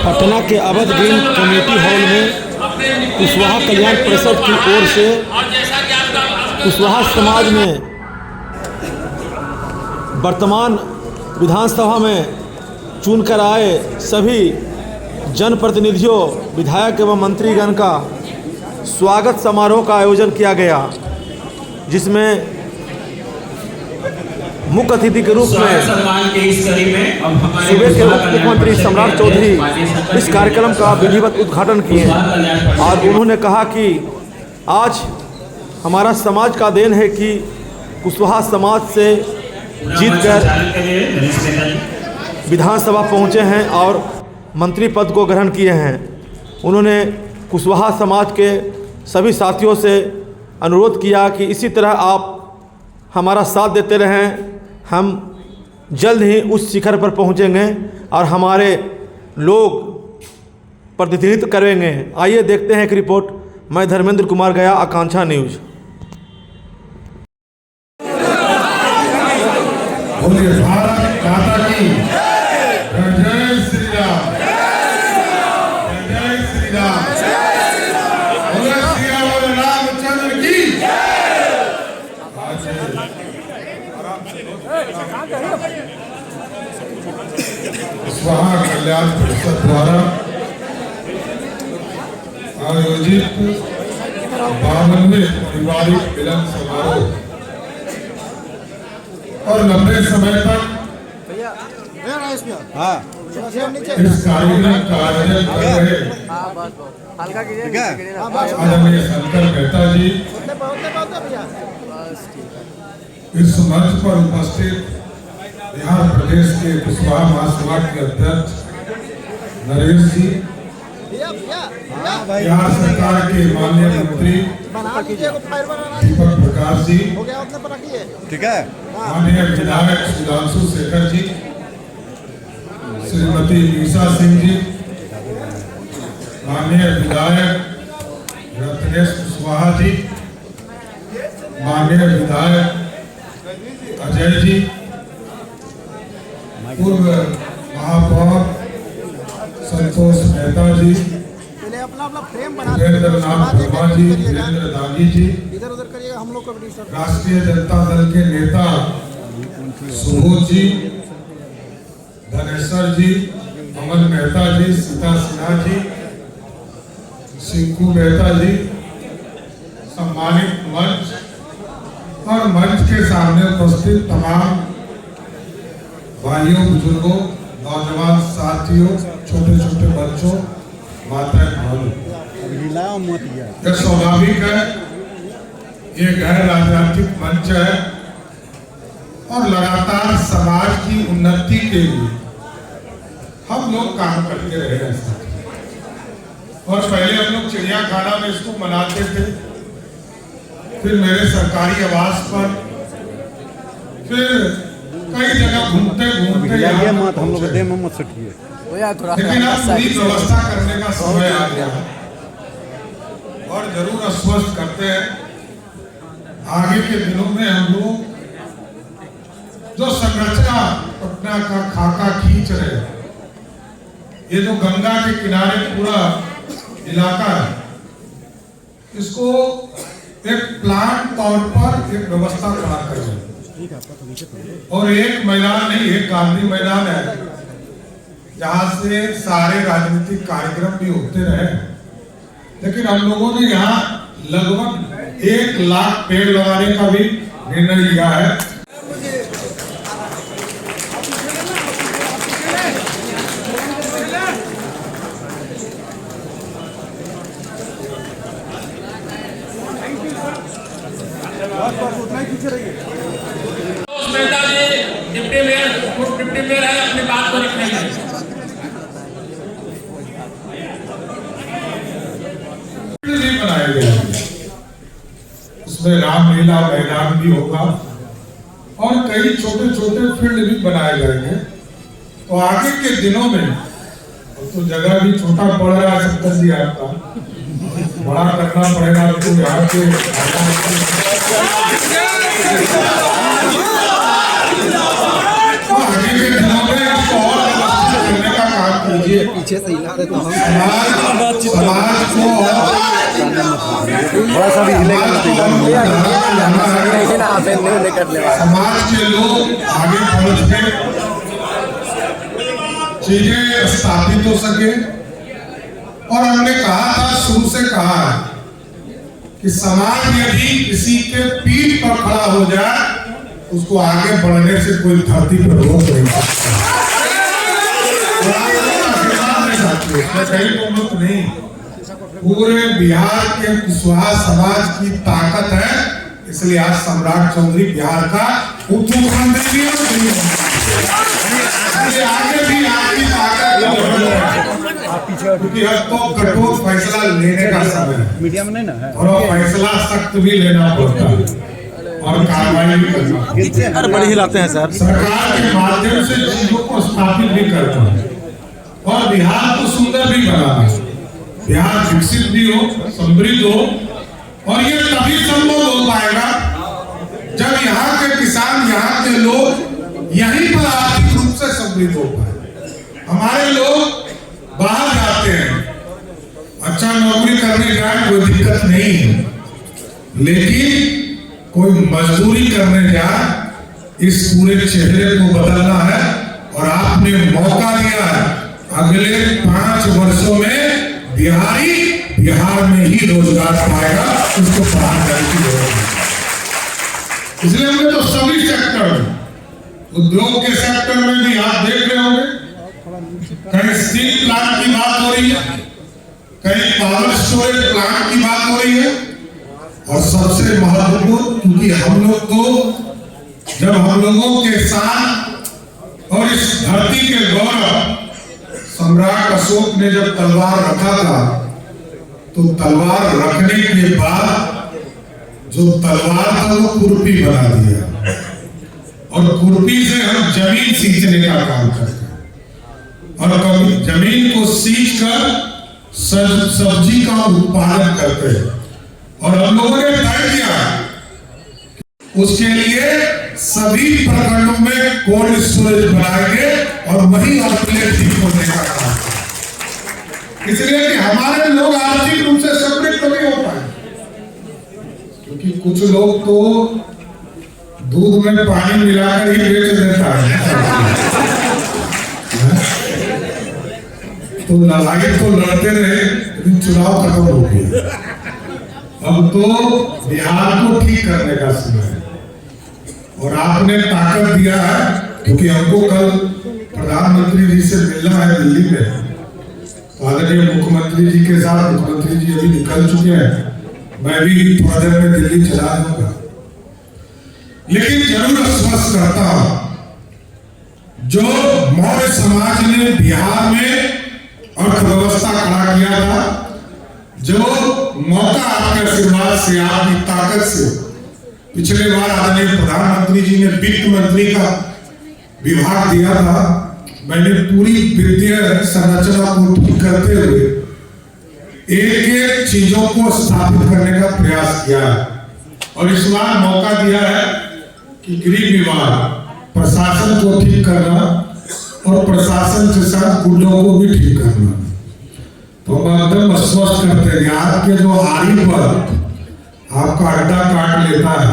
पटना के Awadh green committee hall में कुशवाहा कल्याण परिषद की ओर से कुशवाहा समाज में वर्तमान विधानसभा में चुनकर आए सभी जनप्रतिनिधियों, विधायक एवं मंत्रीगण का स्वागत समारोह का आयोजन किया गया, जिसमें मुख्य अतिथि के रूप में सूबे के उप मुख्यमंत्री सम्राट चौधरी इस कार्यक्रम का विधिवत उद्घाटन किए और उन्होंने कहा कि आज हमारा समाज का देन है कि कुशवाहा समाज से जीतकर विधानसभा पहुंचे हैं और मंत्री पद को ग्रहण किए हैं। उन्होंने कुशवाहा समाज के सभी साथियों से अनुरोध किया कि इसी तरह आप हमारा साथ देते रहें, हम जल्द ही उस शिखर पर पहुंचेंगे और हमारे लोग प्रतिनिधित्व करेंगे। आइए देखते हैं एक रिपोर्ट। मैं धर्मेंद्र कुमार गया, आकांक्षा न्यूज। भारत माता की जय श्री राम, जय श्री राम, बोले श्री राम रामचंद्र की। कुशवाहा कल्याण परिषद द्वारा आयोजित 52वें पारिवारिक मिलन समारोह और लंबे समय तक इस कार्यक्रम का आयोजन कर रहे आदरणीय शंकर मेहता जी, इस मंच पर उपस्थित बिहार प्रदेश के कुशवाहा महासभा के अध्यक्ष नरेश जी, बिहार सरकार के माननीय मंत्री दीपक प्रकाश जी, ठीक है, माननीय विधायक सुधांशु शेखर जी, श्रीमती मीसा सिंह जी, माननीय विधायक रत्नेश कुशवाहा जी, माननीय विधायक अजय जी, पूर्व महापौर संतोष मेहता जी, वीरेंद्र नाथ वर्मा जी, वीरेंद्र दागी जी, राष्ट्रीय जनता दल के नेता सुबोध जी, धनेश्वर जी, अमन मेहता जी, सीता सिन्हा जी, सिंकू मेहता जी, सम्मानित मंच और मंच के सामने उपस्थित तमाम भाइयों, बुजुर्गों, नौजवान साथियों, छोटे छोटे बच्चों, माताएं, भाइयों, यह स्वाभाविक है, ये गैर राजनीतिक मंच है और लगातार समाज की उन्नति के लिए हम लोग काम करते रहे हैं। और पहले हम लोग चिड़िया खाना में इसको मनाते थे, फिर मेरे सरकारी आवास पर, फिर कई जगह घूमते घूमते हम लोग लेकिन अब पूरी व्यवस्था करने का समय आ गया है और जरूर आश्वस्त करते हैं आगे के दिनों में हम लोग जो संरचना पटना का खाका खींच रहे हैं, ये जो गंगा के किनारे पूरा इलाका है, इसको एक प्लान तौर पर एक व्यवस्था खड़ा करें और एक मैदान नहीं, एक गांधी मैदान है जहां से सारे राजनीतिक कार्यक्रम भी होते रहे। लेकिन हम लोगों ने यहाँ लगभग 1 लाख पेड़ लगाने का भी निर्णय लिया है। डिप्टी मेयर है, अपनी बात को रखेंगे। बनाए गए, उसमें रामलीला मैदान भी होगा और कई छोटे छोटे फील्ड भी बनाए जाएंगे। तो आगे के दिनों में तो जगह भी छोटा पड़ रहा है, शंकर जी आपका बड़ा करना पड़ेगा तो यहाँ के आगे के दिनों में इसको और व्यवस्थित करने का काम पीछे से हिला रहे तो हम समाज को थोड़ा सा भी हिलेगा समाज के लोग आगे बढ़ के चीजें स्थापित हो सके। और हमने कहा था, शुरू से कहा है कि समाज यदि किसी के पीठ पर खड़ा हो जाए उसको आगे बढ़ने से कोई धरती पर रोक नहीं सकता। नहीं, पूरे बिहार के कुशवाहा समाज की ताकत है, इसलिए आज सम्राट चौधरी बिहार का उप मुख्यमंत्री भी आगे भी आपकी ताकत क्योंकि अब तो कठोर फैसला लेने का समय है। मीडिया में नहीं ना है और फैसला सख्त भी लेना पड़ता है और कार्रवाई भी करना। बड़े हिलाते हैं सर। सरकार के माध्यम से चीजों को स्थापित भी करता है और बिहार को सुंदर भी बनाना, बिहार विकसित भी हो, समृद्ध हो। और ये तभी संभव हो पाएगा जब यहाँ के किसान, यहाँ के लोग यहीं पर आर्थिक रूप से समृद्ध हो पाए। हमारे लोग बाहर जाते हैं, अच्छा नौकरी करने जाए कोई दिक्कत नहीं है, लेकिन कोई मजदूरी करने जाए, इस पूरे चेहरे को बदलना है। और आपने मौका दिया है, अगले 5 वर्षों में बिहारी बिहार में ही रोजगार पाएगा, उसको बढ़ाने की जरूरत है। इसलिए हमने तो सभी सेक्टर, उद्योग के सेक्टर में भी आप देख रहे होंगे, कहीं स्टील प्लांट की बात हो रही है, कहीं पावर स्टोरेज प्लांट की बात हो रही है। और सबसे महत्वपूर्ण, क्योंकि हम लोग तो जब हम लोगों के साथ और इस धरती के गौरव सम्राट अशोक ने जब तलवार रखा था, तो तलवार रखने के बाद जो तलवार था वो खुरपी बना दिया, और खुरपी से हम जमीन सींचने का काम करते हैं। और कभी जमीन को सींच कर सब्जी का उत्पादन करते हैं। और हम लोगों ने तय किया उसके लिए सभी प्रखंडों में कोल्ड स्टोरेज बनाएंगे और वही आउटलेट खोलने का काम, इसलिए कि हमारे लोग आर्थिक रूप से समृद्ध नहीं हो पाए। क्योंकि कुछ लोग तो दूध में पानी मिलाकर ही बेच देता है, तो लड़ाई तो लड़ते रहे, लेकिन चुनाव खत्म हो गया। अब तो बिहार को ठीक करने का समय है और आपने ताकत दिया है। क्योंकि हमको कल प्रधानमंत्री जी से मिलना है दिल्ली में, तो आदरणीय मुख्यमंत्री जी के साथ, मुख्यमंत्री जी अभी निकल चुके हैं, मैं भी थोड़ा देर में दिल्ली चला जाऊंगा। लेकिन जरूर आश्वस्त करता हूं, जो मौर्य समाज ने बिहार में अर्थव्यवस्था खड़ा किया था, जो मौका आपके आशीर्वाद से, आपकी ताकत से, पिछले बार आदरणीय प्रधानमंत्री जी ने वित्त मंत्री का विभाग दिया था, मैंने पूरी वित्तीय संरचना को ठीक करते हुए एक एक चीजों को स्थापित करने का प्रयास किया है। और इस बार मौका दिया है कि गृह विभाग, प्रशासन को ठीक करना और प्रशासन के साथ गुंडों को भी ठीक करना। तो हम एकदम आश्वस्त करते हैं, आपके जो आरी पर आपका अड्डा काट लेता है,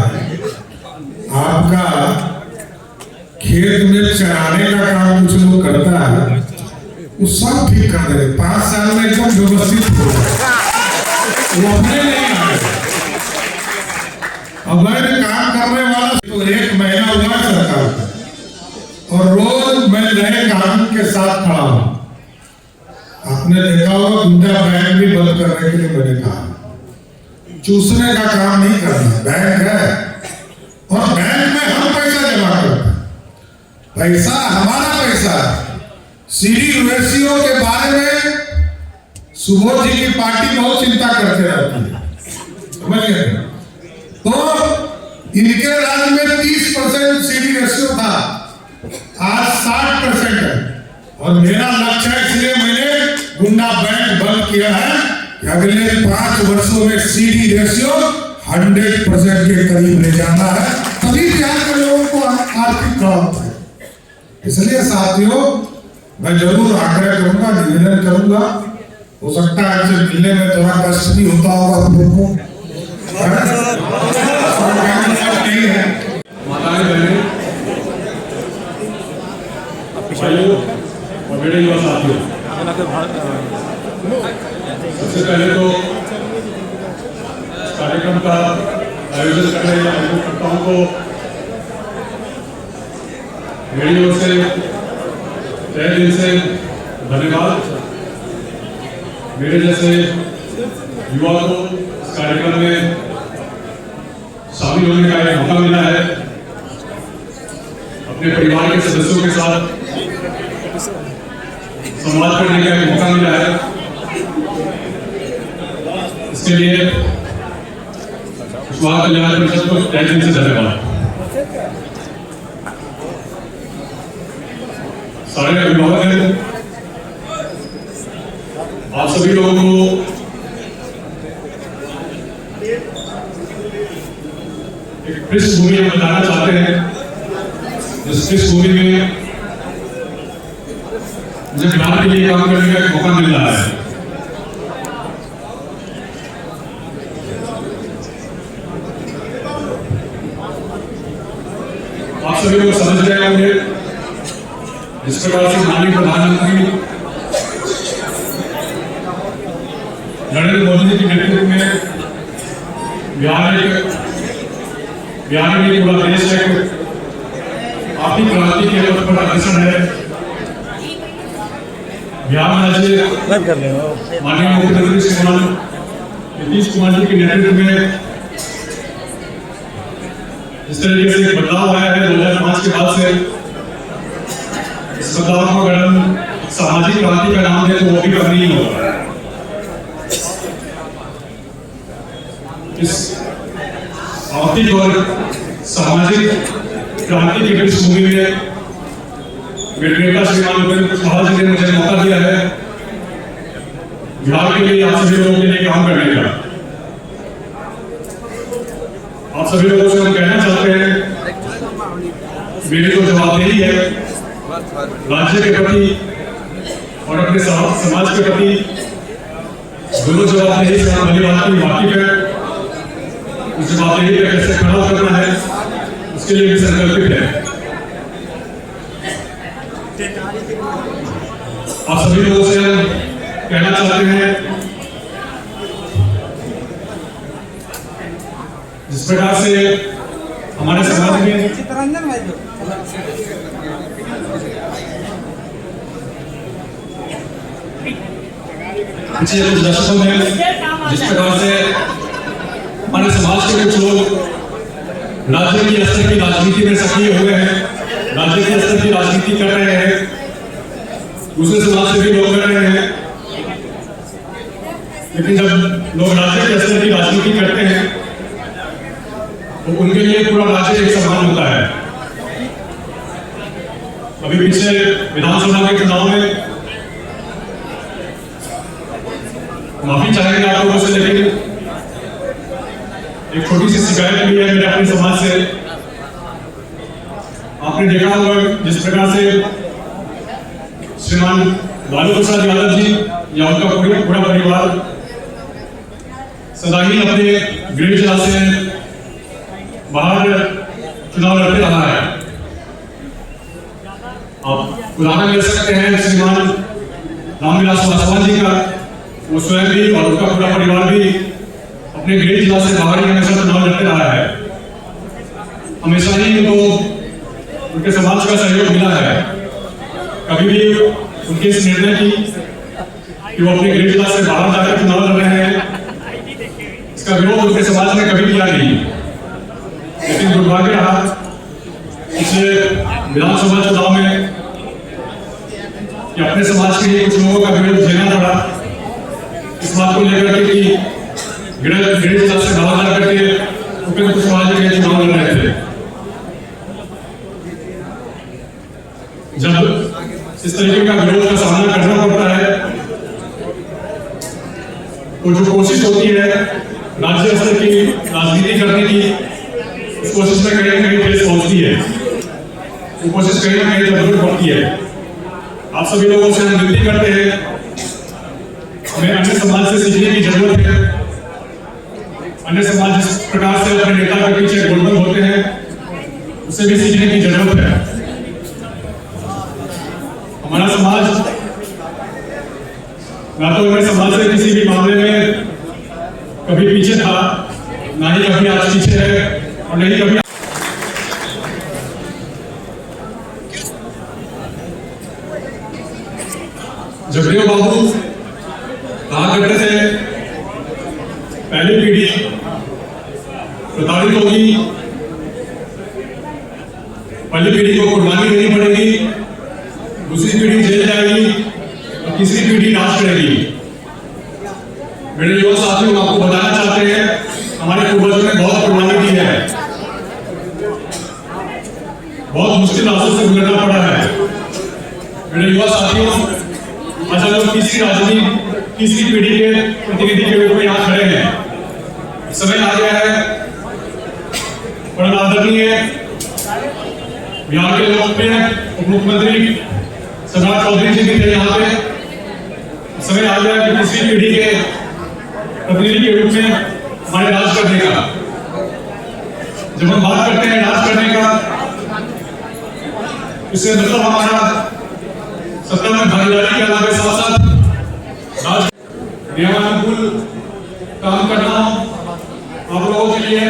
आपका खेत में चराने का काम कुछ लोग करता है, वो सब ठीक कर देंगे। 5 साल में एकदम व्यवस्थित हो जाए, वो अपने नहीं आए। अब मैंने काम करने वाला तो 1 महीना हुआ सरकार का, और रोज मैं नए कानून के साथ खड़ा हूं। आपने देखा होगा, गुंडा बैंक भी बंद करने के लिए मैंने कहा, चूसने का काम नहीं करना। बैंक है और बैंक में हम पैसा जमा करते हैं, पैसा हमारा पैसा है। सीडी रेशियो के बारे में सुबोध जी की पार्टी बहुत चिंता करते रहती है, समझ गए? तो इनके राज्य में 30% सीडी रेशियो था, आज 60% है। और मेरा लक्ष्य है, इसलिए मैंने गुंडा बैंक बंद किया है कि अगले 5 वर्षों में सीडी रेशियो 100% के करीब ले जाना है, तभी बिहार के लोगों को आर्थिक लाभ है। इसलिए साथियों, मैं जरूर आग्रह करूंगा, निवेदन करूंगा। हो सकता है आपसे मिलने में थोड़ा कष्ट भी होता होगा आप लोगों को। माताएं बहनें, भाइयों और मेरे युवा साथियों, सबसे पहले तो कार्यक्रम का आयोजन कर रहे आयोजकर्ताओं को मेरी ओर से तहे दिल से धन्यवाद। मेरे जैसे युवा को इस कार्यक्रम में शामिल होने का एक मौका मिला है, अपने परिवार के सदस्यों के साथ संवाद करने का एक मौका मिला है। इसके लिए कुशवाहा कल्याण परिषद को तहे दिल से धन्यवाद। सारे अभिभावक हैं, आप सभी लोगों को एक पृष्ठभूमि हम बताना चाहते हैं। इस पृष्ठभूमि में मुझे बिहार के लिए काम करने का एक मौका मिल रहा है। आप सभी लोग समझ रहे होंगे जिस प्रकार से माननीय प्रधानमंत्री नरेंद्र मोदी जी के नेतृत्व में बिहार में पूरा देश एक आर्थिक क्रांति के पथ पर अग्रसर है। बिहार में आज माननीय मुख्यमंत्री श्रीमान नीतीश कुमार जी के नेतृत्व में इस तरीके से एक बदलाव आया है 2005 के बाद से। इस बदलाव को अगर हम सामाजिक क्रांति का नाम दें तो वो भी कम नहीं होगा। इस आर्थिक और सामाजिक क्रांति की पृष्ठभूमि में मेरे नेता श्रीमान उपेंद्र कुशवाहा जी ने मुझे मौका दिया है बिहार के लिए, आप सभी लोगों के लिए काम करने का। आप सभी लोगों से हम कहना चाहते हैं, मेरी तो जवाबदेही है राज्य के प्रति और अपने समाज के प्रति, दोनों जवाबदेही से हम भली भांति वाकिफ है। उस जवाबदेही पे कैसे खड़ा करना है उसके लिए भी संकल्पित है। आप सभी लोगों से कहना चाहते हैं, जिस प्रकार से हमारे समाज में पिछले कुछ दशकों में जिस प्रकार से हमारे समाज के कुछ लोग राज्य की स्तर की राजनीति में सक्रिय हुए हैं, राज्य के स्तर की राजनीति कर रहे हैं, दूसरे समाज से भी लोग कर रहे हैं। लेकिन जब लोग राज्य के स्तर की राजनीति करते हैं तो उनके लिए पूरा राज्य एक समान होता है। अभी पिछले विधानसभा के चुनाव में माफी चाहेंगे आप लोगों से, लेकिन एक छोटी सी शिकायत भी है मेरे अपने समाज से। आपने देखा होगा जिस प्रकार से श्रीमान लालू प्रसाद यादव जी या उनका पूरा परिवार सदा ही अपने गृह जिला से बाहर चुनाव लड़ते रहा है। आप उदाहरण ले सकते हैं श्रीमान रामविलास पासवान जी का, वो स्वयं भी और उनका पूरा परिवार भी अपने गृह जिला से बाहर ही हमेशा चुनाव लड़ते रहा है। हमेशा ही उनको उनके समाज का सहयोग मिला है। कभी भी उनके इस निर्णय की कि वो अपने गृह जिला से बाहर जाकर चुनाव लड़ रहे हैं, इसका विरोध उनके समाज ने कभी किया नहीं। लेकिन दुर्भाग्य रहा पिछले विधानसभा चुनाव में कि अपने समाज के लिए कुछ लोगों का विरोध झेलना पड़ा, इस बात को लेकर के कि गृह जिला से बाहर जाकर के उपेंद्र कुशवाहा जी के चुनाव लड़ रहे थे। जब इस तरीके का विरोध का सामना करना पड़ता है तो जो कोशिश होती है राज्य स्तर की राजनीति करने की, उस कोशिश में कहीं ना कहीं ठेस पहुंचती है, वो कोशिश कहीं ना कहीं जरूर पड़ती है। आप सभी लोगों से हम विनती करते हैं, हमें अन्य समाज से सीखने की जरूरत है। अन्य समाज जिस प्रकार से अपने नेता के पीछे गोलबंद होते हैं, उससे भी सीखने की जरूरत है। हमारा समाज ना तो हमें समाज से किसी भी मामले में कभी पीछे था, ना ही कभी आज पीछे है, और नहीं कभी। जगदेव बाबू कहा करते थे, पहली पीढ़ी प्रताड़ित होगी, पहली पीढ़ी को कुर्बानी देनी पड़ेगी, दूसरी पीढ़ी जेल जाएगी और तीसरी पीढ़ी नाश करेगी। मेरे युवा साथियों, आपको बताना चाहते हैं, हमारे पूर्वजों ने बहुत कुर्बानी दी है, बहुत मुश्किल रास्तों से गुजरना पड़ा है। मेरे युवा साथियों, आज हम लोग तीसरी पीढ़ी के प्रतिनिधि के रूप में यहाँ खड़े हैं। समय आ गया है, बड़ा आदरणीय बिहार के लोकप्रिय उप मुख्यमंत्री सम्राट चौधरी जी भी थे यहाँ पे। समय आ गया कि तीसरी पीढ़ी के प्रतिनिधि के रूप में हमारे राज करने का। जब हम बात करते हैं राज करने का, इससे मतलब हमारा सत्ता में भागीदारी के अलावा साथ साथ राज नियमानुकूल काम करना आप लोगों के लिए,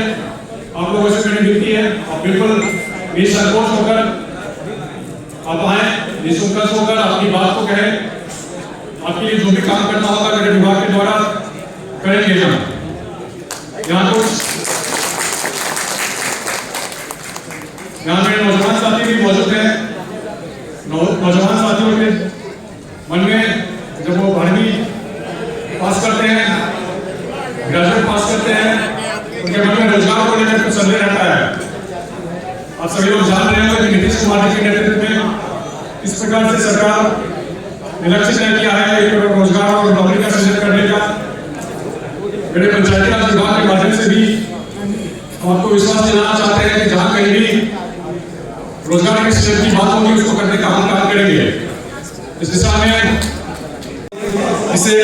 आप लोगों से मेरी विनती है, आप बिल्कुल निसंकोच होकर आप आए, निसंकोच होकर अपनी बात को कहें। आपके लिए जो भी काम करना होगा मेरे विभाग के द्वारा करेंगे हम। यहाँ मेरे नौजवान साथी भी मौजूद हैं। नौजवान साथियों के मन में जब वो 12वीं पास करते हैं, ग्रेजुएट पास करते हैं, उनके मन में रोजगार को लेकर कुछ संदेह रहता है। आप सभी लोग जान रहे होंगे कि नीतीश कुमार जी के नेतृत्व में इस प्रकार से सरकार ने लक्ष्य तय किया है एक रोजगार और नौकरी का सृजन करने का। मेरे पंचायती राज विभाग के माध्यम से भी आपको विश्वास दिलाना चाहते हैं कि जहाँ कहीं भी रोजगार के सृजन की बात होगी, उसको करने का हम काम करेंगे। इस दिशा में इसे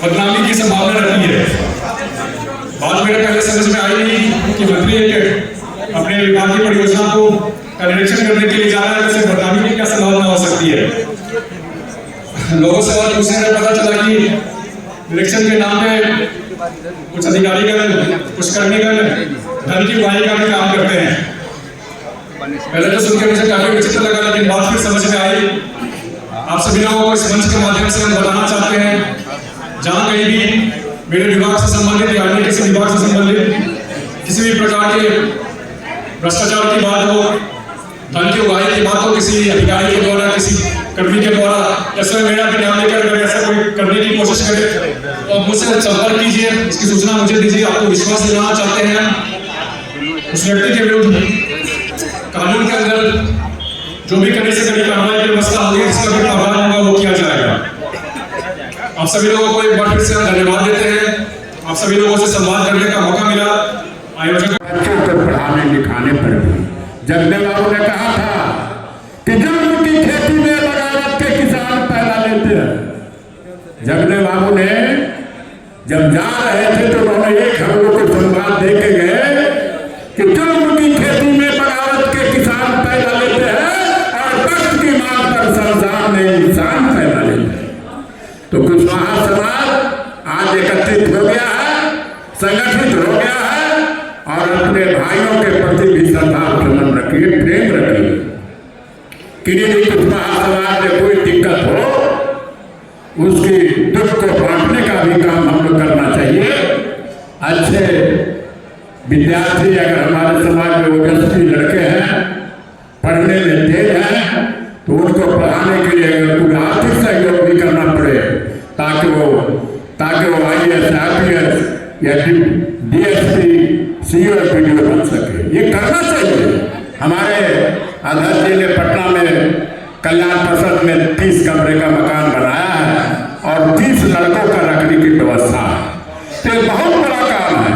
बदनामी की संभावना रहती है। बात मेरे पहले समझ में आई नहीं कि मंत्री एक अपने विभाग की परियोजना को निरीक्षण करने के लिए जा रहा है, तो बदनामी की क्या संभावना हो सकती है। लोगों से बात पूछने में पता चला कि निरीक्षण के नाम पे कुछ अधिकारीगण, कुछ कर्मीगण धन की उगाही का भी काम करते हैं। पहले तो सुनकर मुझे काफी विचित्र लगा, लेकिन बात फिर समझ में आई। आप सभी लोगों को इस मंच के माध्यम से हम बताना चाहते हैं, जहां कहीं भी मेरे विभाग से संबंधित या अन्य किसी विभाग से संबंधित किसी भी प्रकार के भ्रष्टाचार की बात हो, धन की उगाही की बात हो, किसी अधिकारी के द्वारा, किसी कर्मी के द्वारा, ऐसा मेरा भी नाम लेकर अगर ऐसा कोई करने की कोशिश करे तो आप मुझसे संपर्क कीजिए, इसकी सूचना मुझे दीजिए। आपको विश्वास दिलाना चाहते हैं, उस व्यक्ति के विरुद्ध कानून के अंदर जो भी कड़ी से कड़ी कार्रवाई की व्यवस्था होगी, इसका भी प्रावधान होगा, वो किया जाएगा। आप सभी लोगों को एक बार फिर से धन्यवाद देते हैं। आप सभी लोगों से संवाद करने का मौका मिला। आयोजक पढ़ाने लिखाने पर भी जगदेव बाबू ने कहा था कि जन्म की खेती में बगावत के किसान पैदा लेते हैं। जगदेव बाबू ने जब जा रहे थे तो उन्होंने एक हम लोग को संवाद दे के गए कि जन्म की खेती में बगावत के किसान पैदा लेते हैं और वक्त की मांग पर संसार में इंसान पैदा लेते हैं। तो कुशवाहा समाज आज एकत्रित हो गया है, संगठित हो गया है और अपने भाइयों के प्रति भी श्रद्धा प्रमन रखिए, प्रेम रखिए। किसी कुशवाहा समाज में कोई दिक्कत हो, उसकी दुख को बांटने का भी काम हम लोग करना चाहिए। अच्छे विद्यार्थी अगर हमारे समाज में ओजस्वी लड़के हैं, पढ़ने में तेज हैं, तो उनको पढ़ाने के लिए अगर कोई आर्थिक सहयोग भी करना पड़े ताकि वो IAS, IPS या DSP, CO, PDO बन सके, ये करना चाहिए। हमारे अध्यक्ष जी ने पटना में कल्याण प्रसाद में 30 कमरे का मकान बनाया है और 30 लड़कों का रखने की व्यवस्था है। तो ये बहुत बड़ा काम है।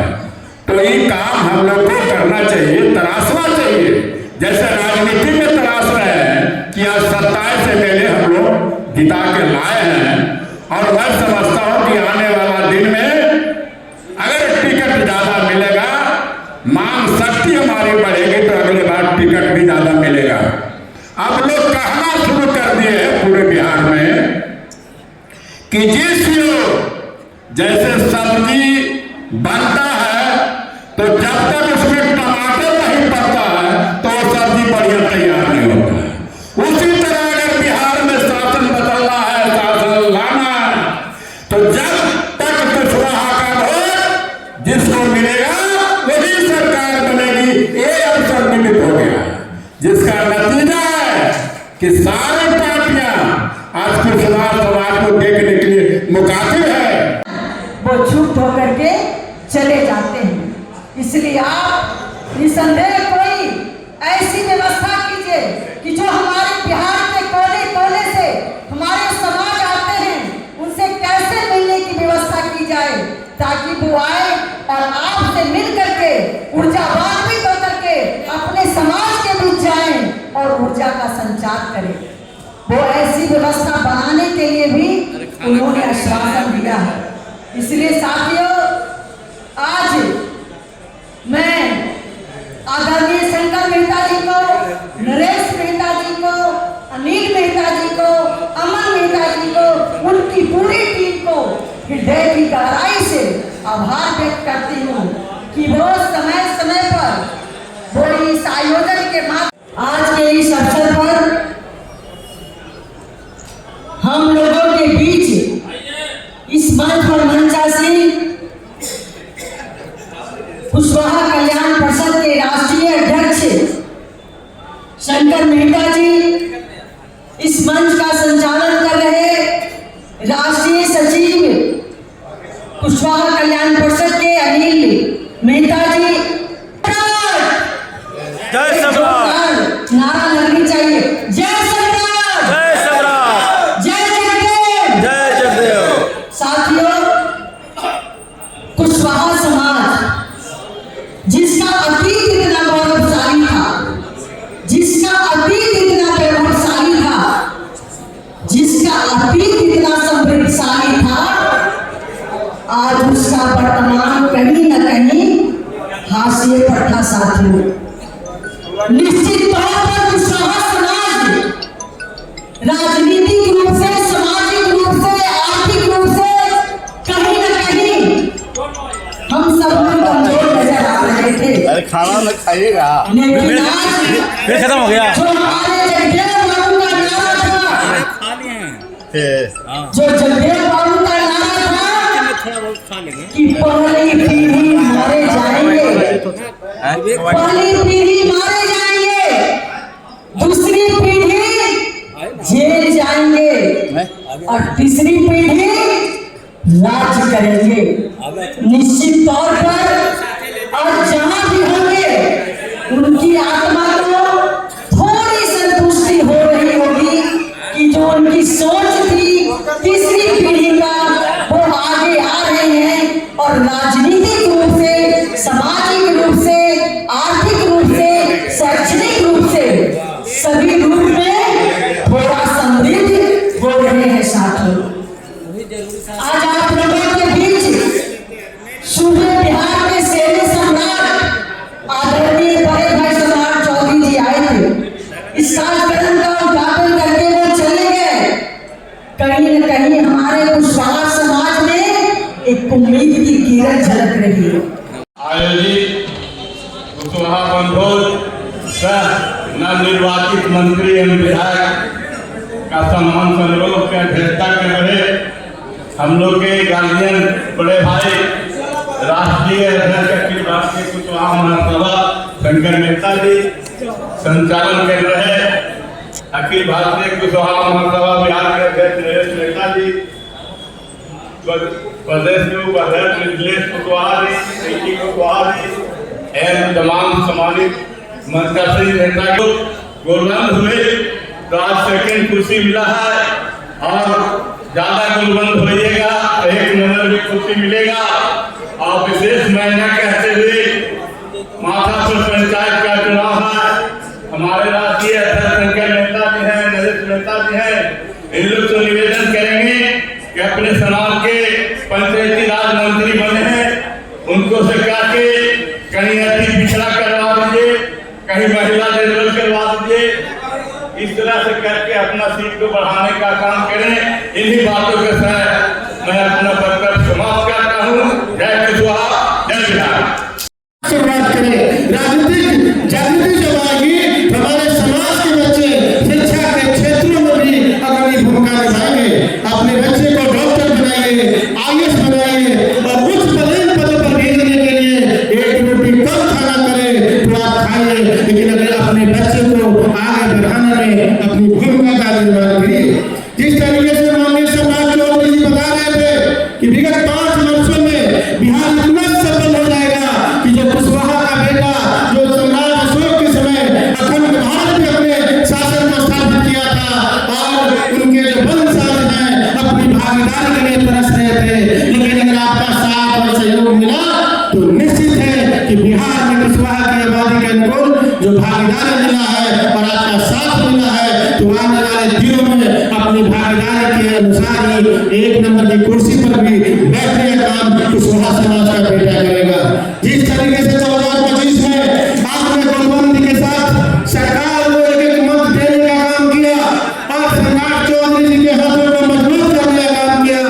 तो ये काम हम लोग को करना चाहिए, तराशना चाहिए। जैसे राजनीति में तराश रहे हैं कि आज 27 से पहले हम लोग जिता के लाए हैं। और मैं समझता हूं कि आने वाला दिन में अगर टिकट ज्यादा मिलेगा, मांग शक्ति हमारी बढ़ेगी, तो अगले बार टिकट भी ज्यादा मिलेगा। अब लोग कहना शुरू कर दिए हैं पूरे बिहार में कि जिस जैसे सब्जी बनता है तो जब तक उसमें टमाटर नहीं पड़ता है तो वो सब्जी बढ़िया तैयार नहीं होता है। उसी तरह अगर बिहार में शासन बदलना है, शासन लाना है, तो जब तक कुशवाहा का वोट जिसको मिलेगा वही सरकार बनेगी, ये अवसर निमित्त हो गया, जिसका नतीजा है कि सारी पार्टियां आज कुशवाहा समाज को देखने के लिए मुकाबिल है। वो चुप होकर के चले जाते हैं। इसलिए आप निसंदेह कोई ऐसी व्यवस्था कीजिए कि जो हमारे बिहार के कोने कोने से हमारे समाज आते हैं उनसे कैसे मिलने की व्यवस्था की जाए, ताकि वो आए और आपसे मिल करके ऊर्जावान्वित होकर के अपने समाज के बीच जाएं और ऊर्जा का संचार करें। वो ऐसी व्यवस्था बनाने के लिए भी उन्होंने आश्वासन दिया है। इसलिए साथियों, आज मैं आदरणीय शंकर मेहता जी को, नरेश मेहता जी को, अनिल मेहता जी को, अमन मेहता जी को, उनकी पूरी टीम को हृदय की गहराई से आभार व्यक्त करती हूँ कि वो समय समय पर वो इस आयोजन के माध्यम आज के इस अवसर पर हम लोगों के बीच इस मंच पर मंचासीन कुशवाहा कल्याण परिषद के राष्ट्रीय अध्यक्ष शंकर मेहता जी, इस मंच का संचालन कर रहे राष्ट्रीय सचिव कुशवाहा कल्याण परिषद के अनिल मेहता जी, जय सम्राट, नारा लगनी चाहिए, जय सम्राट, जय सम्राट, जय जगदेव, जय जगदेव। साथियों, कुशवाहा समाज जिसका अतीत इतना गौरवशाली था, जिसका अतीत इतना वैभवशाली था, जिसका अतीत इतना समृद्धशाली था, आज उसका वर्तमान कहीं न कहीं हाशिए पर था। साथियों, निश्चित तौर पर कुशवाहा समाज राजनीतिक रूप से, सामाजिक रूप से, आर्थिक रूप से कहीं न कहीं हम सब लोग कमजोर नजर आ रहे थे। अरे खाना न खाइएगा, लेकिन आज फिर खत्म हो गया। जो हमारे जगदेव बाबू का नारा था, जो जगदेव बाबू का नारा था कि पहली पीढ़ी मारे जाएंगे, पहली पीढ़ी मारे जाएंगे, दूसरी पीढ़ी जेल जाएंगे और तीसरी पीढ़ी राज करेंगे। निश्चित तौर पर और जहां भी होंगे उनकी आत्मा को थोड़ी संतुष्टि हो रही होगी कि जो उनकी सोच थी तीसरी पीढ़ी का, वो आगे आ रहे हैं और राजनीतिक रूप से, सामाजिक रूप से, आर्थिक रूप से, शैक्षणिक रूप से, सभी रूप में थोड़ा समृद्ध हो रहे हैं। साथियों, आज आप लोगों के बीच सूबे बिहार के शेर सम्राट आदरणीय बड़े भाई सम्राट चौधरी जी आए थे। इस कार्यक्रम का उद्घाटन करके वो चले गए। कहीं न कहीं हमारे कुशवाहा समाज में एक उम्मीद की किरण झलक रही है। आयोजित कुशवाहा वनभोज नवनिर्वाचित मंत्री एवं विधायक का सम्मान समारोह की अध्यक्षता कर रहे हम लोग के गार्जियन बड़े भाई राष्ट्रीय अध्यक्ष अखिल भारतीय कुशवाहा महासभा शंकर मेहता जी, संचालन कर रहे अखिल भारतीय कुशवाहा महासभा बिहार के अध्यक्ष नरेश मेहता जी, प्रदेश के उपाध्यक्ष मिथिलेश कुशवाहा जी, कुशवाहा जी एवं तमाम सम्मानित मंचासीन नेता को गोलबंद हुए। तो आज सेकंड कुर्सी मिला है और ज्यादा गोलबंद होइएगा, एक नंबर भी कुर्सी मिलेगा। और विशेष महीना कहते हुए माथापुर पंचायत का चुनाव है। हमारे राष्ट्रीय अध्यक्ष शंकर मेहता जी हैं, नरेश नेता भी हैं, इन लोग तो निवेदन करेंगे कि अपने समाज के पंचायती राज मंत्री बने हैं, उनको से कह के कहीं अति पिछड़ा करवा दीजिए, कहीं महिला निर्बल करवा दीजिए, इस तरह से करके अपना सीट को बढ़ाने का काम करें। इन्हीं बातों के साथ मैं अपना वक्तव्य समाप्त करता हूँ। जय कुशवाहा, जय बिहार। शुरुआत करें, राजनीतिक जागृति जब आएगी, हमारे समाज के बच्चे शिक्षा के क्षेत्रों में भी अग्रणी भूमिका निभाएंगे। अपने बच्चे को डॉक्टर बनाइए, IAS बनाइए और उच्च पदों पर भेजने के लिए एक रोटी कम खाना करें तो आप खाइए, लेकिन अगर अपने बच्चे को आगे बढ़ाने में अपनी भूमिका का निर्माण करिए। जिस तरीके से माननीय सम्राट चौधरी जी बता रहे थे कि विगत 5 वर्षों में बिहार इतना सफल हो जाएगा कि जो कुशवाहा का बेटा जो सम्राट अशोक के समय अखंड भारत में अपने शासन को स्थापित किया था और उनके जो वंशज हैं अपनी भागीदारी के लिए तरस रहे थे, लेकिन अगर आपका साथ और सहयोग मिला तो निश्चित है कि बिहार में कुशवाहा की आबादी के अनुकूल जो भागीदारी मिला है और आपका साथ मिला है तो आने वाले दिनों में अपनी भागीदारी के अनुसार ही 1 नंबर की कुर्सी पर भी बैठने का काम कुशवाहा समाज का बेटा करेगा। जिस तरीके से 2025 में आपने गोलबंदी के साथ सरकार को एक मत देने का काम किया और सम्राट चौधरी जी के हाथों को मजबूत करने का काम किया,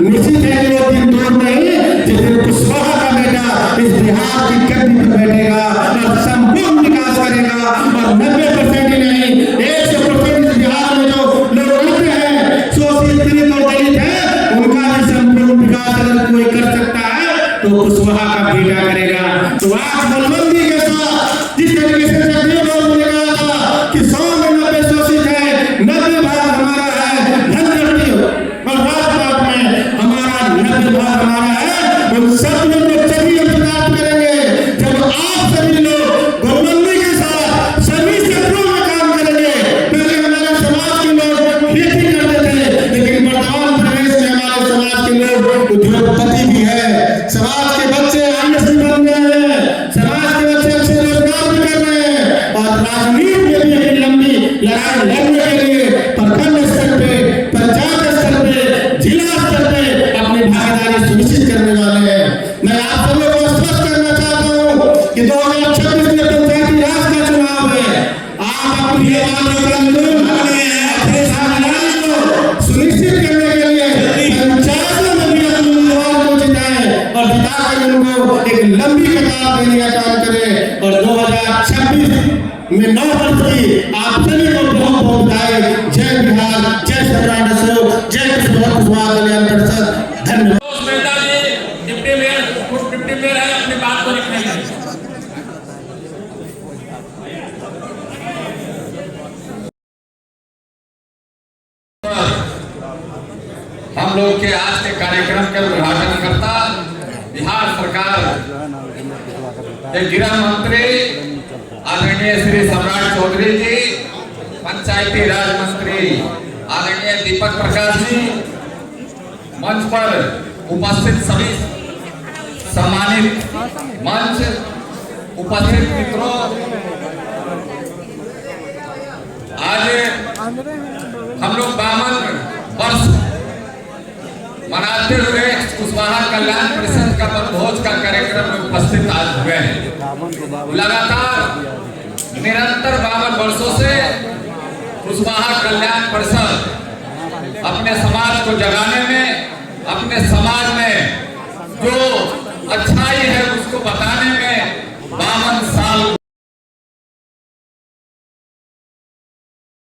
निश्चित है कि वो दिन दूर नहीं जिस दिन कुशवाहा का बेटा इस बिहार की गद्दी पर बैठेगा और संपूर्ण विकास करेगा और 90% ही नहीं 100% बिहार में जो लोग रहते हैं शोषित पीड़ित और दलित है उनका भी संपूर्ण विकास अगर कोई कर सकता है तो कुशवाहा का बेटा करेगा। तो आज गोलबंदी के साथ जिस तरीके से जगदेव बाबू ने कहा था कि 100 में 90 शोषित है, 90 भाग हमारा है, धनगढ़ी और राजपाट में हमारा 90 भाग हमारा है, उन सब लोग को सभी हम प्राप्त करेंगे जब आप सभी लोग गोलबंदी के साथ सभी क्षेत्रों में काम करेंगे। पहले हमारे समाज के लोग खेती करते थे, लेकिन वर्तमान प्रदेश में हमारे समाज के लोग उद्योगपति भी है, समाज के बच्चे IAS भी बन गए हैं, समाज के बच्चे अच्छे रोजगार भी कर रहे हैं और राजनीति में भी अपनी लंबी लड़ाई लड़ने के लिए प्रखंड स्तर पे, पंचायत स्तर पे, जिला स्तर पे अपनी भागीदारी सुनिश्चित करने वाले हैं। मैं आप सभी को स्पष्ट करना चाहता हूँ कि 2026 में पंचायती राज का चुनाव है। आप अपनी अपने सामने को सुनिश्चित करने के लिए पंचायतों में भी अपने उम्मीदवार को जिताएं और जिताकर उनको एक लंबी कतार देने का काम करें और 2026 में 9 वर्ष की आप सभी को बहुत बहुत बधाई। जय बिहार, जय सम्राट अशोक, जय कुशवाहा कल्याण परिषद। धन्यवाद। डिप्टी मेयर है, अपनी बात को रखेंगे। हम लोग के आज के कार्यक्रम के उद्घाटन करता बिहार सरकार के गृह मंत्री आदरणीय श्री सम्राट चौधरी जी, पंचायती राज मंत्री आदरणीय दीपक प्रकाश जी, मंच पर उपस्थित सभी सम्मानित मंच उपस्थित मित्रों, आज हम लोग 52 वर्ष मनाते हुए कुशवाहा कल्याण परिषद का वनभोज का कार्यक्रम में उपस्थित आज हुए हैं। लगातार निरंतर 52 वर्षों से कुशवाहा कल्याण परिषद अपने समाज को जगाने में, अपने समाज में जो अच्छाई है उसको बताने में 52 साल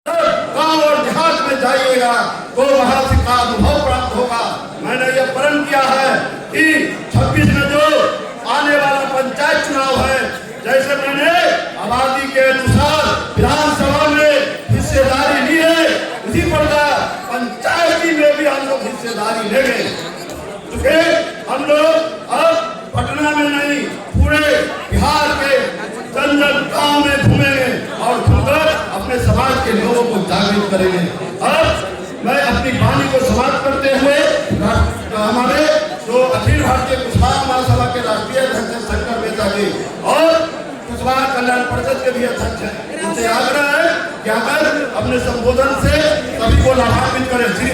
गांव और देहात में जाइएगा तो वहां से का अनुभव प्राप्त होगा। मैंने ये प्रण किया है कि 26 में जो आने वाला पंचायत चुनाव है, जैसे मैंने आबादी के अनुसार विधानसभा में हिस्सेदारी ली है, उसी प्रकार पंचायती में भी हम लोग हिस्सेदारी लेंगे। क्योंकि हम लोग अब पटना में नहीं, पूरे बिहार के जन गांव में घूमेंगे और घूमकर अपने समाज के लोगों को जागृत करेंगे। अब मैं अपनी वाणी को समाप्त करते हुए हमारे जो अखिल भारतीय कुशवाहा महासभा के राष्ट्रीय अध्यक्ष शंकर मेहता जी और कुशवाहा कल्याण परिषद के भी अध्यक्ष हैं, उनसे आग्रह है कि अगर अपने संबोधन से को लाभान्वित करें। श्री